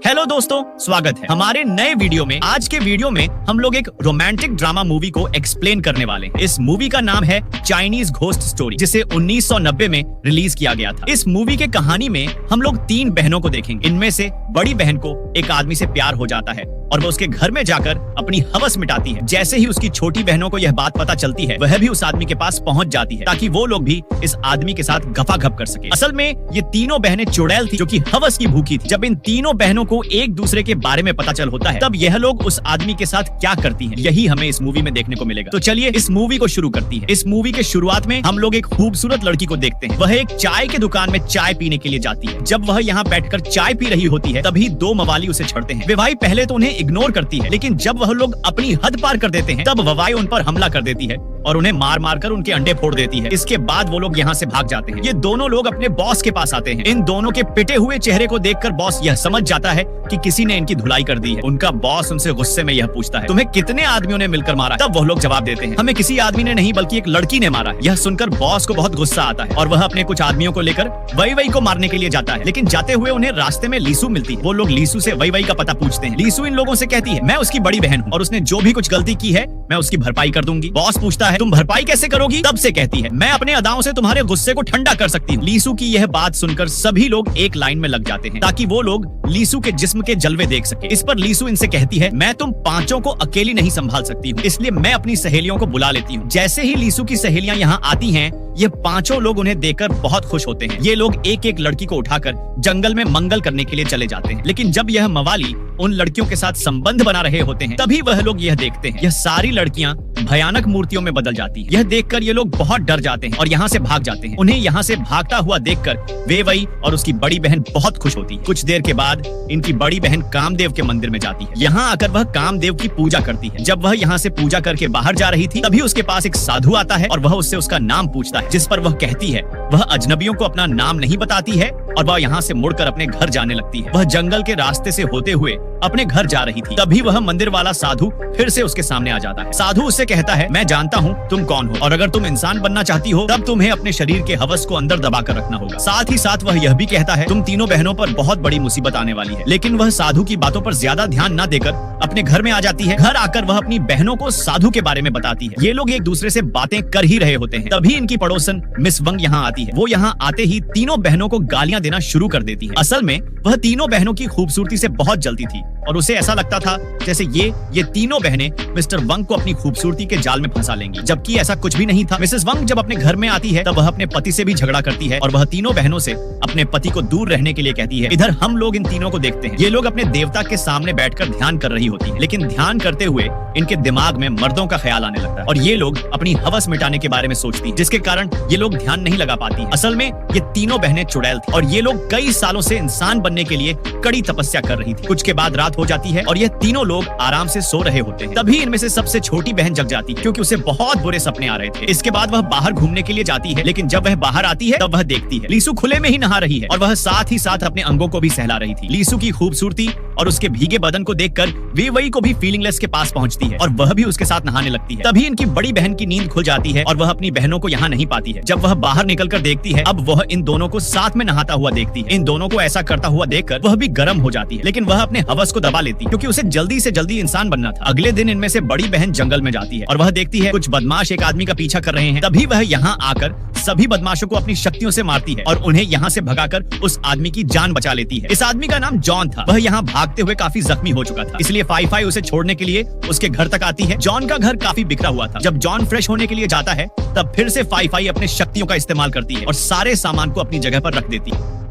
Hello दोस्तों, स्वागत है हमारे नए वीडियो में। आज के वीडियो में हम लोग एक रोमांटिक ड्रामा मूवी को एक्सप्लेन करने वाले हैं। इस मूवी का नाम है चाइनीज घोस्ट स्टोरी, जिसे 1990 में रिलीज किया गया था। इस मूवी के कहानी में हम लोग 3 बहनों को देखेंगे। इनमें से बड़ी बहन को एक आदमी से प्यार हो जाता है और वो उसके घर में जाकर अपनी हवस मिटाती है। जैसे ही उसकी छोटी बहनों को यह बात पता चलती है, वह भी उस आदमी के पास पहुंच जाती है ताकि वो लोग भी इस आदमी के साथ गपागप कर सके। असल में ये तीनों बहनें चुड़ैल थी, जो कि हवस की भूखी थी। जब इन तीनों बहनों को एक दूसरे के बारे में पता चल होता है, तब यह लोग उस आदमी के साथ क्या करती हैं, यही हमें इस मूवी में देखने को मिलेगा। तो चलिए इस मूवी को शुरू करती है। इस मूवी के शुरुआत में हम लोग एक खूबसूरत लड़की को देखते हैं। वह एक चाय की दुकान में चाय पीने के लिए जाती है। जब वह यहाँ बैठकर चाय पी रही होती है, तभी 2 मवाली उसे छेड़ते हैं। ववाई पहले तो उन्हें इग्नोर करती है, लेकिन जब वह लोग अपनी हद पार कर देते हैं, तब ववाई उन पर हमला कर देती है और उन्हें मार मार कर उनके अंडे फोड़ देती है। इसके बाद वो लोग यहाँ से भाग जाते हैं। ये दोनों लोग अपने बॉस के पास आते हैं। इन दोनों के पिटे हुए चेहरे को देखकर बॉस यह समझ जाता है कि किसी ने इनकी धुलाई कर दी है। उनका बॉस उनसे गुस्से में यह पूछता है, तुम्हें कितने आदमियों ने मिलकर मारा? तब वो लोग जवाब देते हैं, हमें किसी आदमी ने नहीं बल्कि एक लड़की ने मारा। यह सुनकर बॉस को बहुत गुस्सा आता है और वह अपने कुछ आदमियों को लेकर वई वई को मारने के लिए जाता है। लेकिन जाते हुए उन्हें रास्ते में लीसू मिलती है। वो लोग लीसू से वई वई का पता पूछते हैं। लीसू इन लोगों से कहती है, मैं उसकी बड़ी बहन हूँ और उसने जो भी कुछ गलती की है मैं उसकी भरपाई कर दूंगी। बॉस पूछता है, तुम भरपाई कैसे करोगी? तब से कहती है, मैं अपने अदाओं से तुम्हारे गुस्से को ठंडा कर सकती हूँ। लीसू की यह बात सुनकर सभी लोग एक लाइन में लग जाते हैं ताकि वो लोग लीसू के जिस्म के जलवे देख सके। इस पर लीसू इनसे कहती है, मैं तुम पांचों को अकेली नहीं संभाल सकती हूँ, इसलिए मैं अपनी सहेलियों को बुला लेती हूँ। जैसे ही लीसू की सहेलियां यहाँ आती हैं, ये पांचों लोग उन्हें देखकर बहुत खुश होते हैं। ये लोग एक एक लड़की को उठाकर जंगल में मंगल करने के लिए चले जाते हैं। लेकिन जब यह मवाली उन लड़कियों के साथ संबंध बना रहे होते हैं, तभी वह लोग यह देखते हैं, यह सारी लड़कियां भयानक मूर्तियों में बदल जाती हैं। यह देखकर ये लोग बहुत डर जाते हैं और यहाँ से भाग जाते हैं। उन्हें यहाँ से भागता हुआ देखकर वेवई और उसकी बड़ी बहन बहुत खुश होती है। कुछ देर के बाद इनकी बड़ी बहन कामदेव के मंदिर में जाती है। यहाँ आकर वह कामदेव की पूजा करती है। जब वह यहाँ से पूजा करके बाहर जा रही थी, तभी उसके पास एक साधु आता है और वह उससे उसका नाम पूछता है, जिस पर वह कहती है वह अजनबियों को अपना नाम नहीं बताती है और वह यहाँ से मुड़कर अपने घर जाने लगती है। वह जंगल के रास्ते से होते हुए अपने घर जा रही थी, तभी वह मंदिर वाला साधु फिर से उसके सामने आ जाता है। साधु उससे कहता है, मैं जानता हूँ तुम कौन हो और अगर तुम इंसान बनना चाहती हो तब तुम्हें अपने शरीर के हवस को अंदर दबा कर रखना होगा। साथ ही साथ वह यह भी कहता है, तुम तीनों बहनों पर बहुत बड़ी मुसीबत आने वाली है। लेकिन वह साधु की बातों पर ज्यादा ध्यान न देकर अपने घर में आ जाती है। घर आकर वह अपनी बहनों को साधु के बारे में बताती है। ये लोग एक दूसरे से बातें कर ही रहे होते हैं, तभी इनकी पड़ोसन मिस वंग यहाँ आती है। वो यहाँ आते ही तीनों बहनों को गालियां देना शुरू कर देती है। असल में वह तीनों बहनों की खूबसूरती से बहुत जलती थी और उसे ऐसा लगता था जैसे ये तीनों बहनें मिस्टर वंग को अपनी खूबसूरती के जाल में फंसा लेंगी, जबकि ऐसा कुछ भी नहीं था। मिसेस वंग जब अपने घर में आती है, तब वह अपने पति से भी झगड़ा करती है और वह तीनों बहनों से अपने पति को दूर रहने के लिए कहती है। इधर हम लोग इन तीनों को देखते हैं। ये लोग अपने देवता के सामने बैठकर ध्यान कर रही होती है, लेकिन ध्यान करते हुए इनके दिमाग में मर्दों का ख्याल आने लगता है और ये लोग अपनी हवस मिटाने के बारे में सोचती है, जिसके कारण ये लोग ध्यान नहीं लगा पाती है। असल में ये तीनों बहनें चुड़ैल थी और ये लोग कई सालों से इंसान बनने के लिए कड़ी तपस्या कर रही थी। कुछ के बाद रात हो जाती है और ये तीनों लोग आराम से सो रहे होते हैं। तभी इनमें से सबसे छोटी बहन जग जाती है, क्योंकि उसे बहुत बुरे सपने आ रहे थे। इसके बाद वह बाहर घूमने के लिए जाती है, लेकिन जब वह बाहर आती है, तब वह देखती है लीसू खुले में ही नहा रही है और वह साथ ही साथ अपने अंगों को भी सहला रही थी। लीसू की खूबसूरती और उसके भीगे बदन को देखकर वेवई को भी फीलिंगलेस के पास पहुंचती है और वह भी उसके साथ नहाने लगती है। तभी इनकी बड़ी बहन की नींद खुल जाती है और वह अपनी बहनों को यहाँ नहीं पाती है। जब वह बाहर निकलकर देखती है, अब वह इन दोनों को साथ में नहाता हुआ देखती है। इन दोनों को ऐसा करता हुआ देखकर वह भी गर्म हो जाती है, लेकिन वह अपने हवस को दबा लेती है, क्योंकि उसे जल्दी से जल्दी इंसान बनना था। अगले दिन इनमें से बड़ी बहन जंगल में जाती है और वह देखती है कुछ बदमाश एक आदमी का पीछा कर रहे हैं। तभी वह यहाँ आकर सभी बदमाशों को अपनी शक्तियों से मारती है और उन्हें यहाँ से भगाकर उस आदमी की जान बचा लेती है। इस आदमी का नाम जॉन था। वह यहाँ भागते हुए काफी जख्मी हो चुका था, इसलिए फाई फाई उसे छोड़ने के लिए उसके घर तक आती है। जॉन का घर काफी बिखरा हुआ था। जब जॉन फ्रेश होने के लिए जाता है, तब फिर से फाई फाई अपने शक्तियों का इस्तेमाल करती है और सारे सामान को अपनी जगह पर रख देती है।